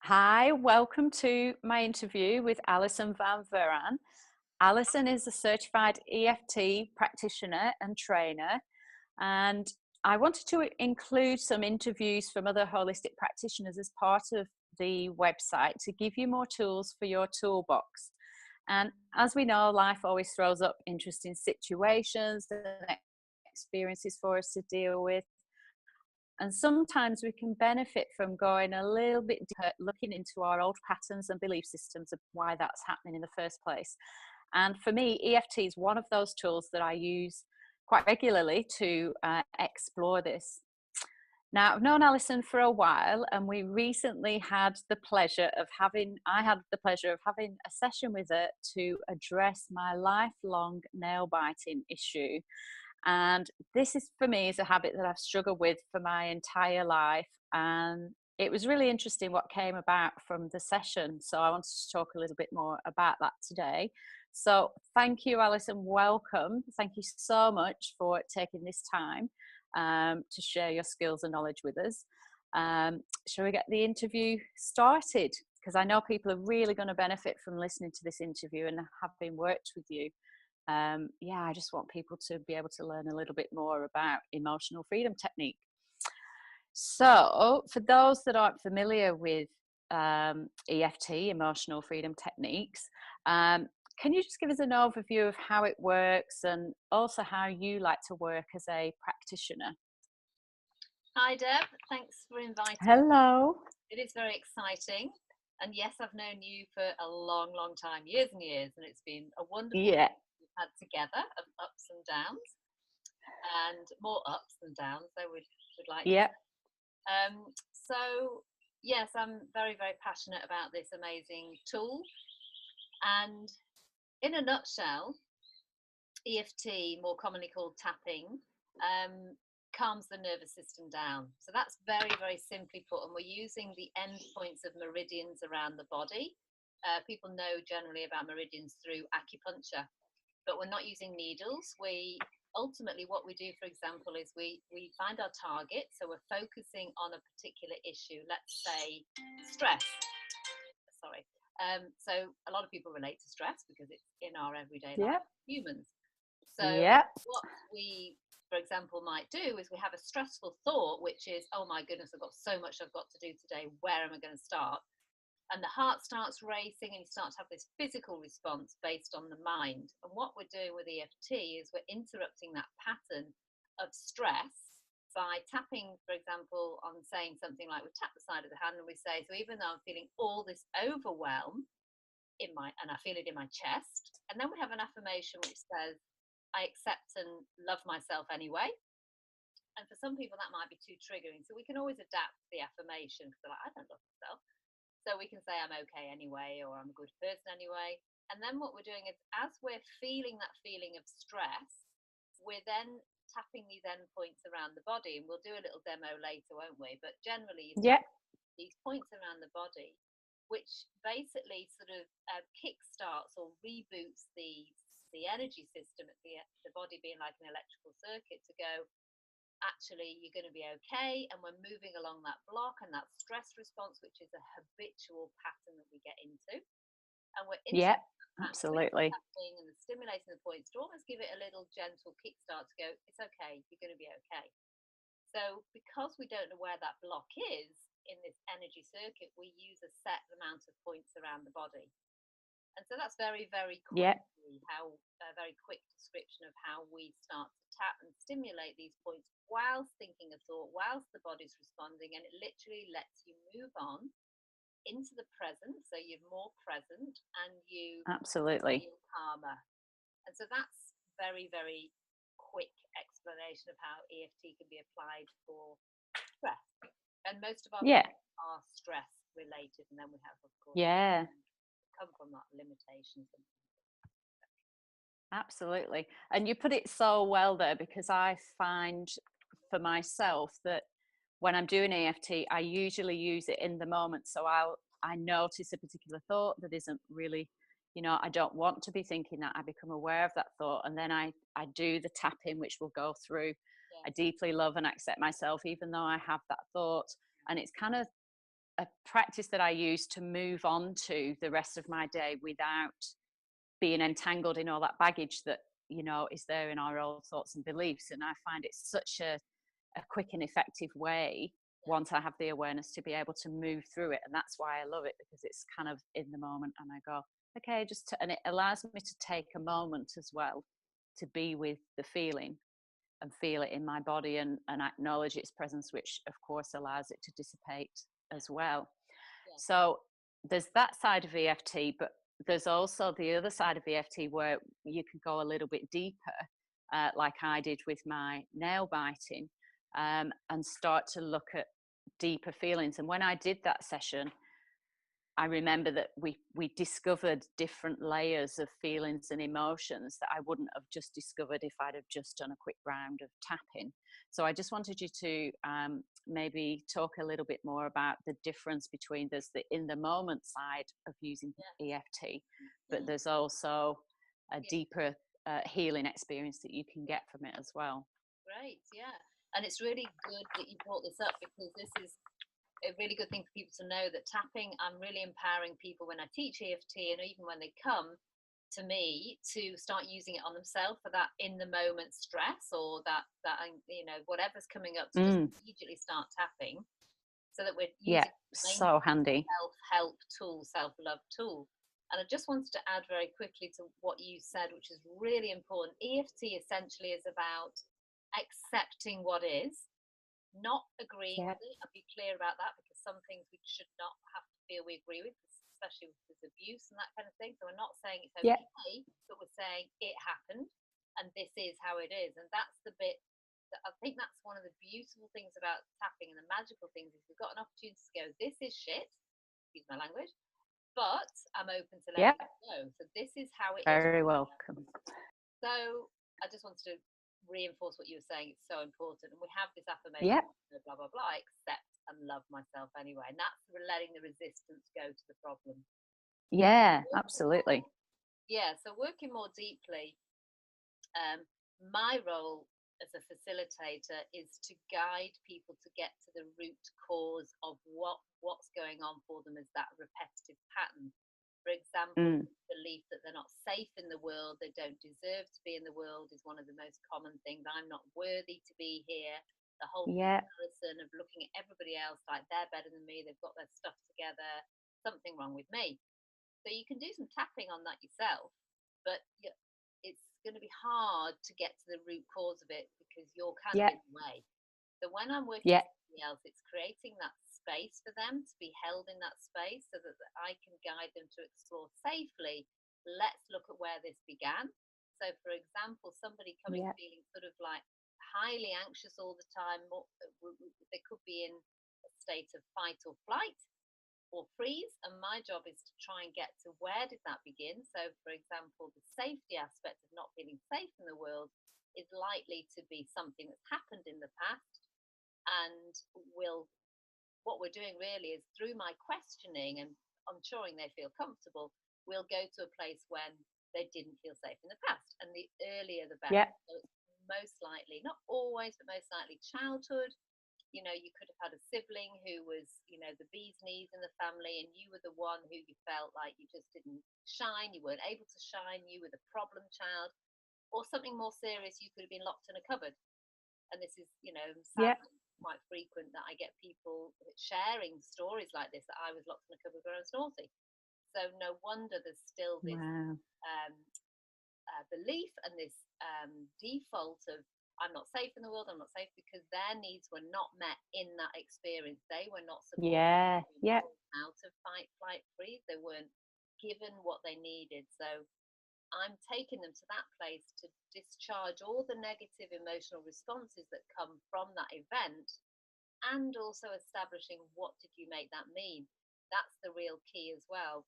Hi, welcome to my interview with Alison Van Vuuren. Alison is a certified EFT practitioner and trainer, and I wanted to include some interviews from other holistic practitioners as part of the website to give you more tools for your toolbox. And as we know, life always throws up interesting situations and experiences for us to deal with. And sometimes we can benefit from going a little bit deeper, looking into our old patterns and belief systems of why that's happening in the first place. And for me, EFT is one of those tools that I use quite regularly to explore this. Now, I've known Alison for a while, and we recently had the pleasure of I had the pleasure of having a session with her to address my lifelong nail biting issue. And this is, for me, is a habit that I've struggled with for my entire life. And it was really interesting what came about from the session. So I wanted to talk a little bit more about that today. So thank you, Alison. Welcome. Thank you so much for taking this time to share your skills and knowledge with us. Shall we get the interview started? Because I know people are really going to benefit from listening to this interview and having worked with you. I just want people to be able to learn a little bit more about emotional freedom technique. So for those that aren't familiar with EFT, emotional freedom techniques, can you just give us an overview of how it works and also how you like to work as a practitioner? Hi Deb, thanks for inviting me. Hello. It is very exciting. And yes, I've known you for a long, long time, years and years, and it's been a wonderful Yeah. we've had together of ups and downs, and more ups than downs, I would like to. Yeah. So yes, I'm very, very passionate about this amazing tool. And in a nutshell, EFT, more commonly called tapping, calms the nervous system down. So that's very, very simply put. And we're using the end points of meridians around the body. People know generally about meridians through acupuncture, but we're not using needles. We ultimately, what we do, for example, is we find our target. So we're focusing on a particular issue. Let's say stress. Sorry. So a lot of people relate to stress because it's in our everyday Yeah. life, humans. So Yeah. what we, for example, might do is we have a stressful thought, which is, oh my goodness, I've got so much I've got to do today. Where am I going to start? And the heart starts racing and you start to have this physical response based on the mind. And what we're doing with EFT is we're interrupting that pattern of stress by tapping, for example, on saying something like we tap the side of the hand and we say, so even though I'm feeling all this overwhelm and I feel it in my chest, and then we have an affirmation which says, I accept and love myself anyway. And for some people, that might be too triggering. So we can always adapt the affirmation because they're like, I don't love myself. So we can say, I'm okay anyway, or I'm a good person anyway. And then what we're doing is, as we're feeling that feeling of stress, we're then tapping these endpoints around the body. And we'll do a little demo later, won't we? But generally, you Yeah. tap these points around the body, which basically sort of kick-starts or reboots the energy system at the body being like an electrical circuit to go, actually, you're going to be okay. And we're moving along that block and that stress response, which is a habitual pattern that we get into. And we're Yeah. interrupting that Absolutely. tapping and the stimulating the points to almost give it a little gentle kickstart to go, it's okay, you're going to be okay. So because we don't know where that block is in this energy circuit, we use a set amount of points around the body. And so that's very, very Yeah. quickly how a very quick description of how we start to tap and stimulate these points whilst thinking a thought, whilst the body's responding, and it literally lets you move on into the present. So you're more present and you Absolutely. feel calmer. And so that's very, very quick explanation of how EFT can be applied for stress. And most of our Yeah. problems are stress related. And then we have, of course, Yeah. come from that limitations. Absolutely. And you put it so well there, because I find for myself that when I'm doing EFT, I usually use it in the moment. So I notice a particular thought that isn't really, I don't want to be thinking that. I become aware of that thought. And then I do the tapping, which will go through. I Yes. deeply love and accept myself, even though I have that thought. And it's kind of a practice that I use to move on to the rest of my day without being entangled in all that baggage that, is there in our old thoughts and beliefs. And I find it's such a quick and effective way, once I have the awareness, to be able to move through it. And that's why I love it, because it's kind of in the moment, and I go, okay, and it allows me to take a moment as well to be with the feeling and feel it in my body, and acknowledge its presence, which of course allows it to dissipate as well. Yeah. So there's that side of EFT, but there's also the other side of EFT where you can go a little bit deeper, like I did with my nail biting, and start to look at deeper feelings. And when I did that session, I remember that we discovered different layers of feelings and emotions that I wouldn't have just discovered if I'd have just done a quick round of tapping. So I just wanted you to maybe talk a little bit more about the difference between there's the in the moment side of using EFT, but there's also a deeper healing experience that you can get from it as well. Great, yeah. And it's really good that you brought this up, because this is a really good thing for people to know, that tapping, I'm really empowering people when I teach EFT, and even when they come to me, to start using it on themselves for that in the moment stress, or that whatever's coming up, to just immediately start tapping, so that we're using so handy self-help tool, self-love tool. And I just wanted to add very quickly to what you said, which is really important. EFT essentially is about accepting what is, not agreeing with it. I'll be clear about that, because some things we should not have to feel we agree with, especially with this abuse and that kind of thing. So we're not saying it's okay, but we're saying it happened and this is how it is. And that's the bit that I think that's one of the beautiful things about tapping, and the magical things, is we've got an opportunity to go, this is shit, excuse my language, but I'm open to letting it go. So this is how it is. Very welcome. So I just wanted to reinforce what you were saying. It's so important. And we have this affirmation, blah blah blah, I accept and love myself anyway, and that's letting the resistance go to the problem. Absolutely. So working more deeply, my role as a facilitator is to guide people to get to the root cause of what's going on for them, as that repetitive pattern. For example, belief that they're not safe in the world, they don't deserve to be in the world, is one of the most common things. I'm not worthy to be here. The whole comparison of looking at everybody else like they're better than me, they've got their stuff together, something wrong with me. So you can do some tapping on that yourself, but it's going to be hard to get to the root cause of it, because you're kind of in the way. So when I'm working with somebody else, it's creating that space for them to be held in that space, so that I can guide them to explore safely. Let's look at where this began. So for example, somebody coming feeling sort of like highly anxious all the time, they could be in a state of fight or flight or freeze, and my job is to try and get to where did that begin. So for example, the safety aspect of not feeling safe in the world is likely to be something that's happened in the past, and what we're doing really is, through my questioning and ensuring they feel comfortable, we'll go to a place when they didn't feel safe in the past, and the earlier the better. So it's most likely, not always, but most likely childhood. You could have had a sibling who was, the bee's knees in the family, and you were the one who you felt like you just didn't shine, you weren't able to shine, you were the problem child. Or something more serious, you could have been locked in a cupboard. And this is, sadly, quite frequent that I get people sharing stories like this, that I was locked in a cupboard when I was naughty. So no wonder there's still this belief and this default of, I'm not safe in the world, I'm not safe, because their needs were not met in that experience. They were not supported out of fight, flight, freeze. They weren't given what they needed. So I'm taking them to that place to discharge all the negative emotional responses that come from that event, and also establishing, what did you make that mean? That's the real key as well.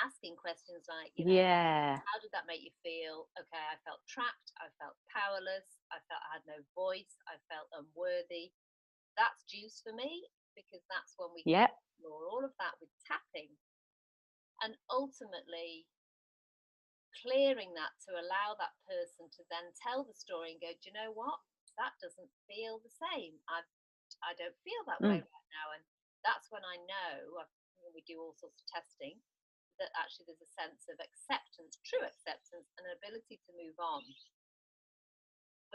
Asking questions like, how did that make you feel? Okay, I felt trapped, I felt powerless, I felt I had no voice, I felt unworthy. That's juice for me, because that's when we can explore all of that with tapping, and ultimately clearing that to allow that person to then tell the story and go, do you know what? That doesn't feel the same. I don't feel that way right now. And that's when when I know, we do all sorts of testing, that actually there's a sense of acceptance, true acceptance, and an ability to move on.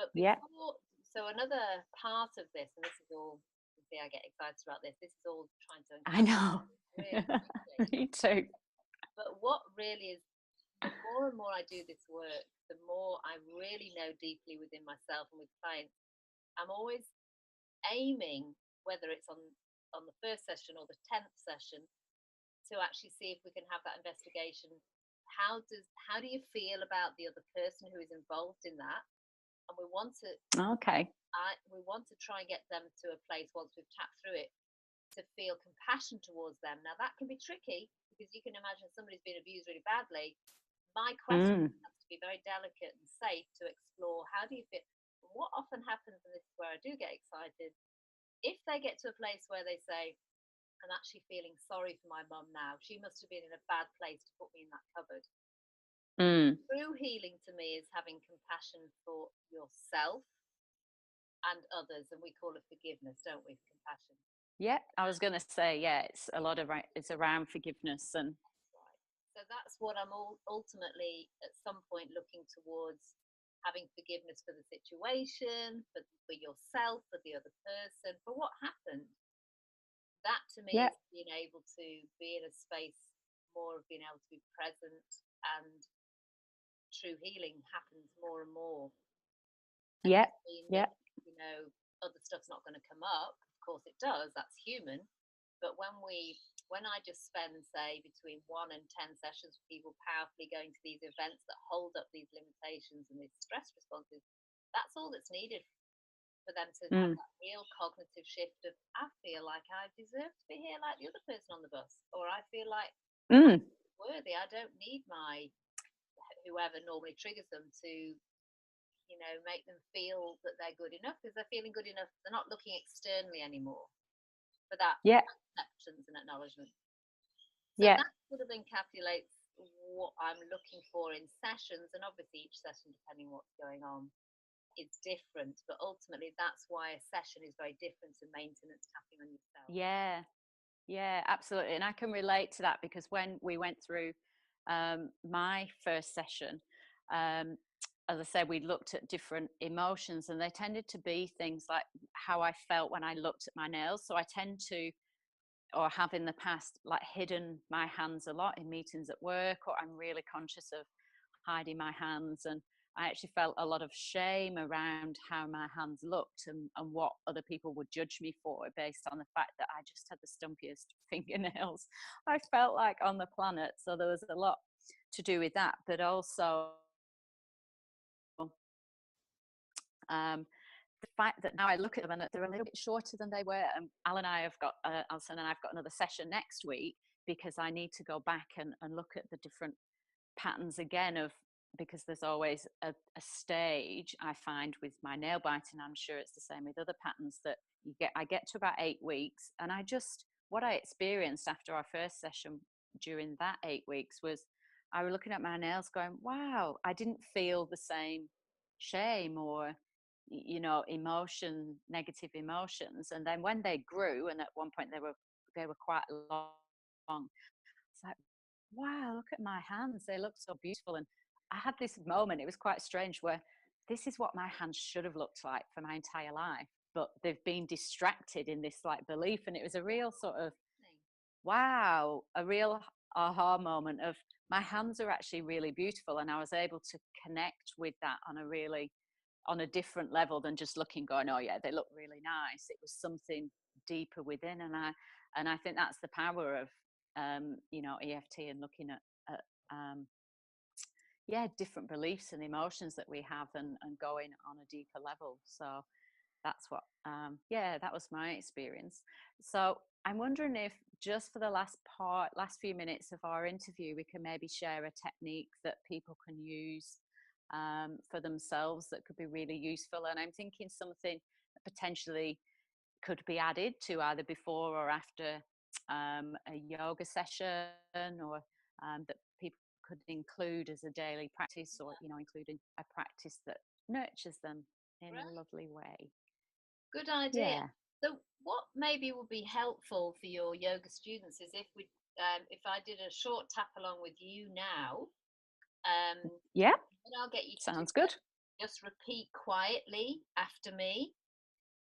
But Yeah. before, so another part of this, and this is all, you see, I get excited about this. This is all trying to I know. really quickly. Me too. But what really is, the more and more I do this work, the more I really know deeply within myself and with clients. I'm always aiming, whether it's on the first session or the 10th session, to actually see if we can have that investigation. How do you feel about the other person who is involved in that? And we want to try and get them to a place, once we've tapped through it, to feel compassion towards them. Now that can be tricky, because you can imagine somebody's been abused really badly. My question has to be very delicate and safe to explore. How do you feel? What often happens, and this is where I do get excited, if they get to a place where they say, I'm actually feeling sorry for my mum now. She must have been in a bad place to put me in that cupboard. True healing to me is having compassion for yourself and others, and we call it forgiveness, don't we? Compassion. Yeah, I was going to say, yeah, it's a lot of, it's around forgiveness. And right. So that's what I'm ultimately at some point looking towards, having forgiveness for the situation, for yourself, for the other person, for what happened. That to me is being able to be in a space more of being able to be present, and true healing happens more and more. And you know, other stuff's not going to come up. Of course it does, that's human. But when I just spend, say, between 1 and 10 sessions with people, powerfully going to these events that hold up these limitations and these stress responses, that's all that's needed for them to have that real cognitive shift of, I feel like I deserve to be here like the other person on the bus, or I feel like I'm worthy. I don't need my, whoever normally triggers them, to, you know, make them feel that they're good enough, because they're feeling good enough. They're not looking externally anymore for that acceptance and acknowledgement. So that sort of encapsulates what I'm looking for in sessions, and obviously each session, depending what's going on, it's different, but ultimately that's why a session is very different to maintenance tapping on yourself. Yeah, absolutely. And I can relate to that, because when we went through my first session, as I said, we looked at different emotions, and they tended to be things like how I felt when I looked at my nails. So I tend to, or have in the past, like hidden my hands a lot in meetings at work, or I'm really conscious of hiding my hands. And I actually felt a lot of shame around how my hands looked, and what other people would judge me for, based on the fact that I just had the stumpiest fingernails I felt like on the planet. So there was a lot to do with that, but also the fact that now I look at them and they're a little bit shorter than they were. And Alison and I've got another session next week, because I need to go back and look at the different patterns again, of, because there's always a stage I find with my nail biting. I'm sure it's the same with other patterns, that I get to about 8 weeks, and what I experienced after our first session during that 8 weeks was, I was looking at my nails going, wow, I didn't feel the same shame or, you know, negative emotions. And then when they grew, and at one point they were quite long, it's like, wow, look at my hands, they look so beautiful. And I had this moment, it was quite strange, where this is what my hands should have looked like for my entire life, but they've been distracted in this like belief. And it was a real sort of, wow, a real aha moment of, my hands are actually really beautiful. And I was able to connect with that on a different level than just looking, going, oh yeah, they look really nice. It was something deeper within. And I think that's the power of you know, EFT, and looking at different beliefs and emotions that we have, and going on a deeper level. So that's what that was my experience. So I'm wondering if, just for the last few minutes of our interview, we can maybe share a technique that people can use for themselves that could be really useful. And I'm thinking something that potentially could be added to either before or after a yoga session, or that people could include as a daily practice, or, you know, including a practice that nurtures them in a lovely way. Good idea. So what maybe would be helpful for your yoga students is if I did a short tap along with you now, Yeah, what I'll get you to do sounds is good. just repeat quietly after me,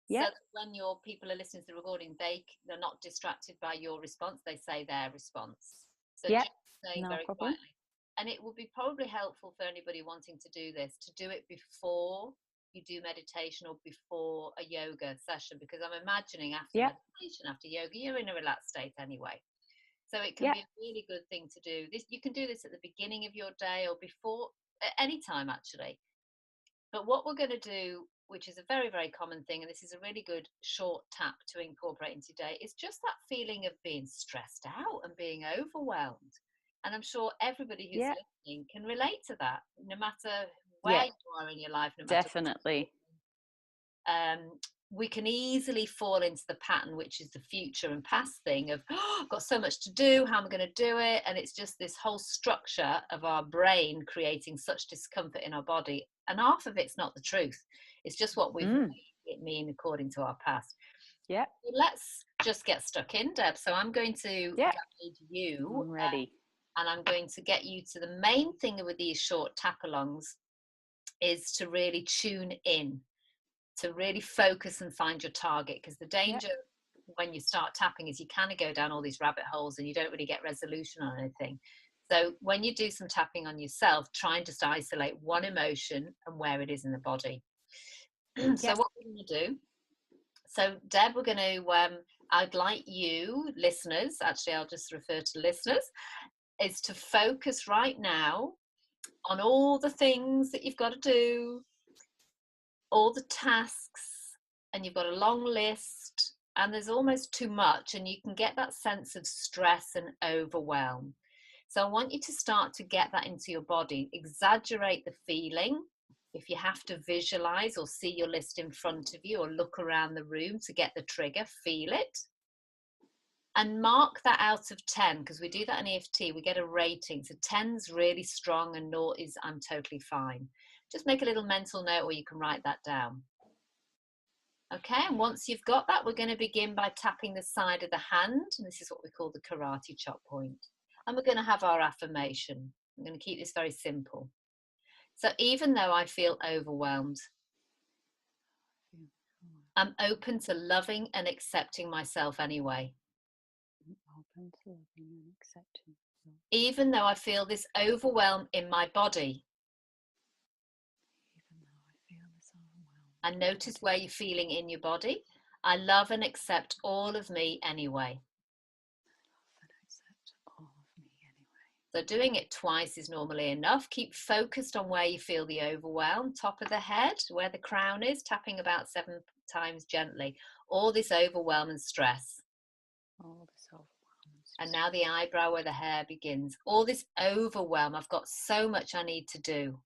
so Yeah, that when your people are listening to the recording, they're not distracted by your response. They say their response. So yeah, just saying no very problem. quietly, and it would be probably helpful for anybody wanting to do this to do it before you do meditation or before a yoga session, because I'm imagining after Yeah, meditation, after yoga, you're in a relaxed state anyway. So it can yeah, be a really good thing to do. This, you can do this at the beginning of your day or before, at any time actually. But what we're going to do, which is a very, very common thing, and this is a really good short tap to incorporate into your day, is just that feeling of being stressed out and being overwhelmed. And I'm sure everybody who's yeah, listening can relate to that, no matter where yeah, you are in your life, no matter definitely. um, we can easily fall into the pattern, which is the future and past thing of, oh, I've got so much to do, how am I going to do it? And it's just this whole structure of our brain creating such discomfort in our body. And half of it's not the truth. It's just what we've Mm, made it mean according to our past. yeah, So let's just get stuck in, Deb. So I'm going to yeah, guide you, I'm ready. and I'm going to get you to the main thing with these short tap alongs is to really tune in, to really focus and find your target, because the Yeah, danger when you start tapping is you kind of go down all these rabbit holes and you don't really get resolution on anything. So when you do some tapping on yourself, try and just isolate one emotion and where it is in the body. yeah, So what we're going to do, so Deb, we're going to I'd like you listeners, actually I'll just refer to listeners, is to focus right now on all the things that you've got to do, all the tasks, and you've got a long list and there's almost too much, and you can get that sense of stress and overwhelm. So I want you to start to get that into your body, exaggerate the feeling. If you have to visualize or see your list in front of you or look around the room to get the trigger, feel it and mark that out of 10, because we do that in EFT, we get a rating. So 10's really strong and 0 is I'm totally fine. Just make a little mental note or you can write that down. Okay, and once you've got that, we're going to begin by tapping the side of the hand. And this is what we call the karate chop point. And we're going to have our affirmation. I'm going to keep this very simple. So even though I feel overwhelmed, I'm open to loving and accepting myself anyway. open to loving and accepting. Even though I feel this overwhelm in my body, Even though I feel this overwhelm. and notice where you're feeling in your body. I love and accept all of me anyway. And accept all of me anyway. So doing it twice is normally enough. Keep focused on where you feel the overwhelm, top of the head, where the crown is, tapping about 7 times gently. All this overwhelm and stress. All this overwhelm. And now the eyebrow where the hair begins. All this overwhelm, I've got so much I need to do.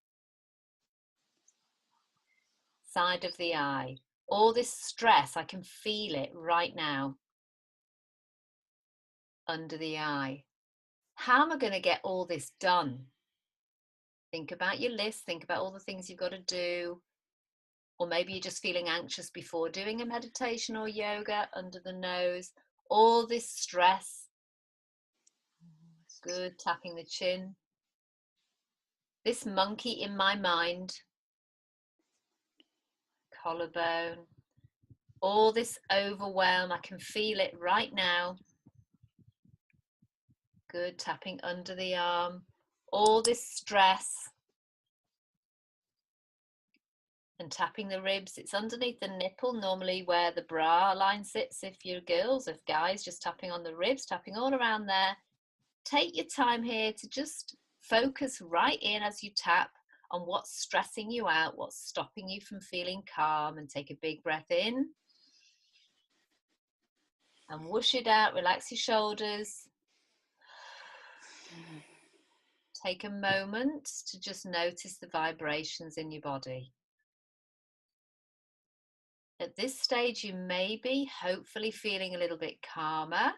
Side of the eye. All this stress, I can feel it right now. Under the eye. How am I going to get all this done? Think about your list, think about all the things you've got to do. Or maybe you're just feeling anxious before doing a meditation or yoga, under the nose. All this stress. Good, tapping the chin. This monkey in my mind. Collarbone. All this overwhelm, I can feel it right now. Good, tapping under the arm. All this stress. And tapping the ribs. It's underneath the nipple, normally where the bra line sits if you're girls. If guys, just tapping on the ribs, tapping all around there. Take your time here to just focus right in as you tap on what's stressing you out, what's stopping you from feeling calm, and take a big breath in. And whoosh it out, relax your shoulders. Take a moment to just notice the vibrations in your body. At this stage, you may be hopefully feeling a little bit calmer.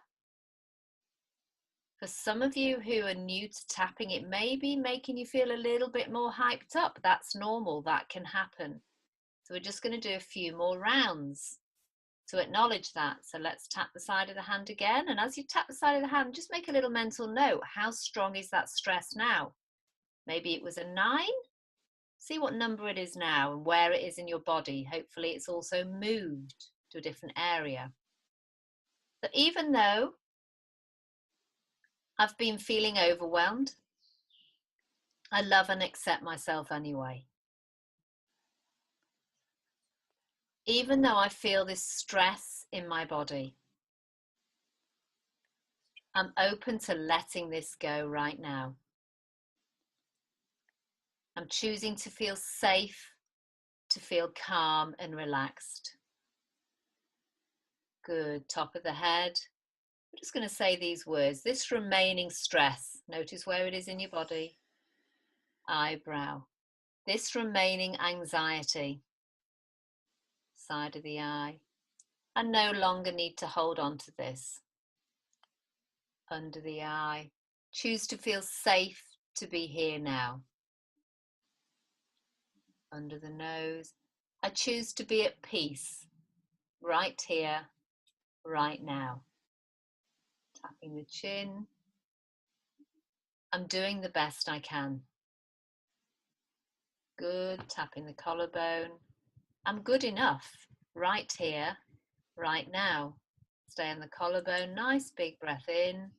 For some of you who are new to tapping, it may be making you feel a little bit more hyped up. That's normal, that can happen. So we're just going to do a few more rounds to acknowledge that. So let's tap the side of the hand again. And as you tap the side of the hand, just make a little mental note. How strong is that stress now? Maybe it was a 9. See what number it is now and where it is in your body. Hopefully it's also moved to a different area. But even though I've been feeling overwhelmed, I love and accept myself anyway. Even though I feel this stress in my body, I'm open to letting this go right now. I'm choosing to feel safe, to feel calm and relaxed. Good, top of the head. I'm just going to say these words. This remaining stress, notice where it is in your body. Eyebrow. This remaining anxiety, side of the eye. I no longer need to hold on to this. Under the eye. Choose to feel safe to be here now. Under the nose. I choose to be at peace, right here, right now. Tapping the chin. I'm doing the best I can. Good, tapping the collarbone. I'm good enough, right here, right now. Stay on the collarbone, nice big breath in.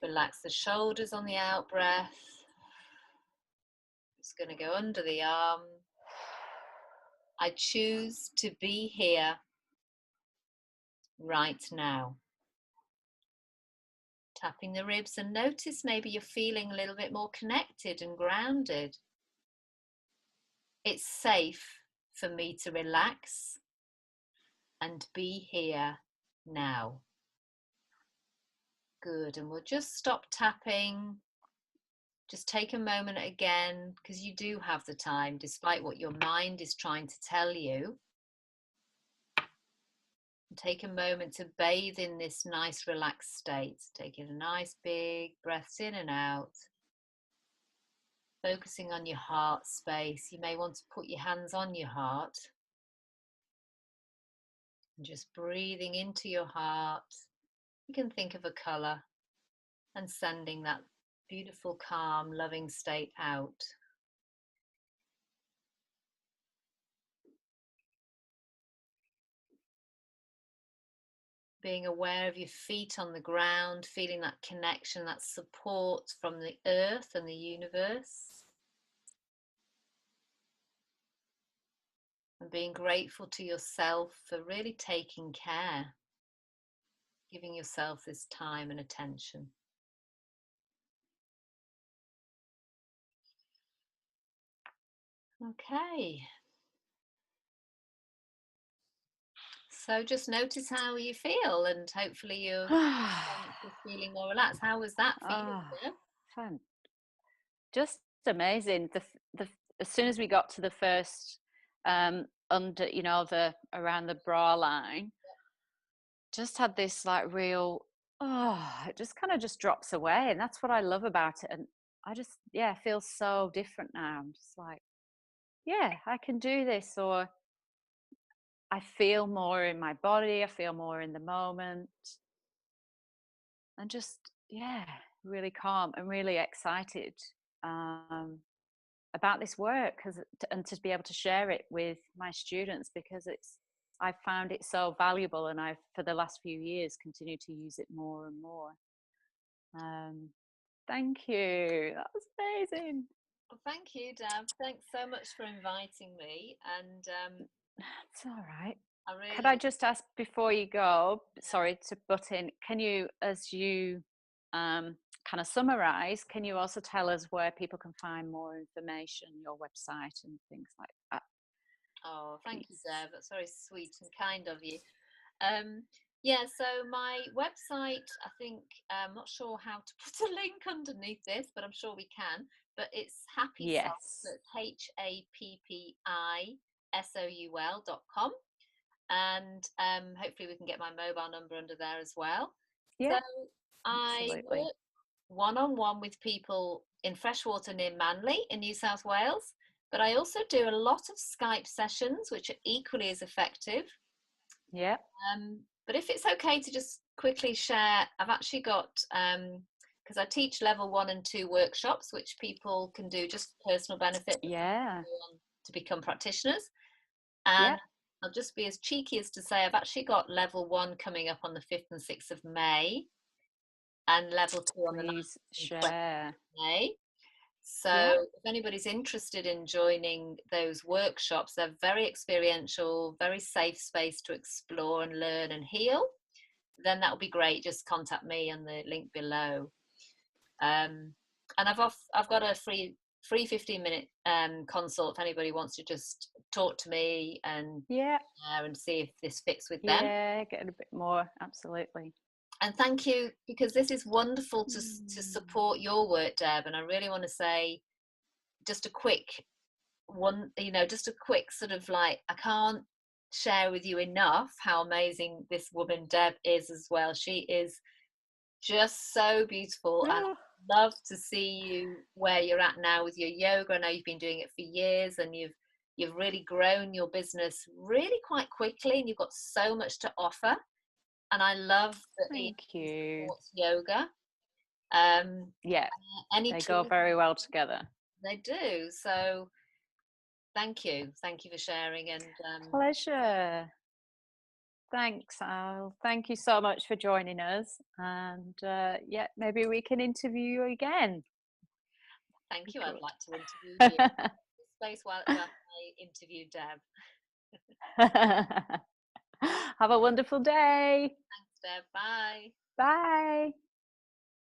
Relax the shoulders on the out breath. Just going to go under the arm. I choose to be here right now. Tapping the ribs, and notice maybe you're feeling a little bit more connected and grounded. It's safe for me to relax and be here now. Good, and we'll just stop tapping. Just take a moment again, because you do have the time, despite what your mind is trying to tell you. Take a moment to bathe in this nice relaxed state. Taking a nice big breaths in and out. Focusing on your heart space. You may want to put your hands on your heart. And just breathing into your heart. You can think of a colour and sending that beautiful, calm, loving state out. Being aware of your feet on the ground, feeling that connection, that support from the earth and the universe. And being grateful to yourself for really taking care, giving yourself this time and attention. Okay. So just notice how you feel, and hopefully you're feeling more relaxed. How was that for you? Fun. Just amazing. As soon as we got to the first under, around the bra line, just had this like real, it just kind of just drops away, and that's what I love about it. And I just, feel so different now. I'm just like, I can do this, or I feel more in my body, I feel more in the moment, and just, really calm and really excited about this work, and to be able to share it with my students, because I found it so valuable, and I've, for the last few years, continued to use it more and more. Thank you. That was amazing. Well, thank you, Deb. Thanks so much for inviting me. And it's all right. Could I just ask before you go, sorry to butt in, can you, as you kind of summarize, can you also tell us where people can find more information, your website and things like that? Oh, thank you, Deb. That's very sweet and kind of you. So my website, I think, I'm not sure how to put a link underneath this, but I'm sure we can. But it's Happisoul. Yes. So it's HAPPISOUL.com. And hopefully we can get my mobile number under there as well. Yeah, so I work one-on-one with people in freshwater near Manly in New South Wales, but I also do a lot of Skype sessions, which are equally as effective. Yeah. But if it's okay to just quickly share, I've actually got, because I teach level 1 and 2 workshops, which people can do just for personal benefit, but Yeah. go on to become practitioners. Yeah. And I'll just be as cheeky as to say I've actually got level 1 coming up on the 5th and 6th of May, and level 2 on the 9th Please and 20th share. of May. So Yeah. if anybody's interested in joining those workshops, they're very experiential, very safe space to explore and learn and heal, then that would be great. Just contact me on the link below. And I've got a free 15-minute consult if anybody wants to just talk to me and see if this fits with them. Yeah, get a bit more, absolutely. And thank you, because this is wonderful to support your work, Deb. And I really want to say just a quick one, just a quick sort of like, I can't share with you enough how amazing this woman Deb is as well. She is just so beautiful, and I love to see you where you're at now with your yoga. I know you've been doing it for years, and you've really grown your business really quite quickly, and you've got so much to offer. And I love that Thank you. supports yoga. Yeah, they go very well together. They do. So thank you for sharing. And pleasure. Thanks, Al. Thank you so much for joining us. And yeah, maybe we can interview you again. Thank you. I'd like to interview you. Space while I interview Deb. Have a wonderful day. Thanks, Deb. Bye. Bye.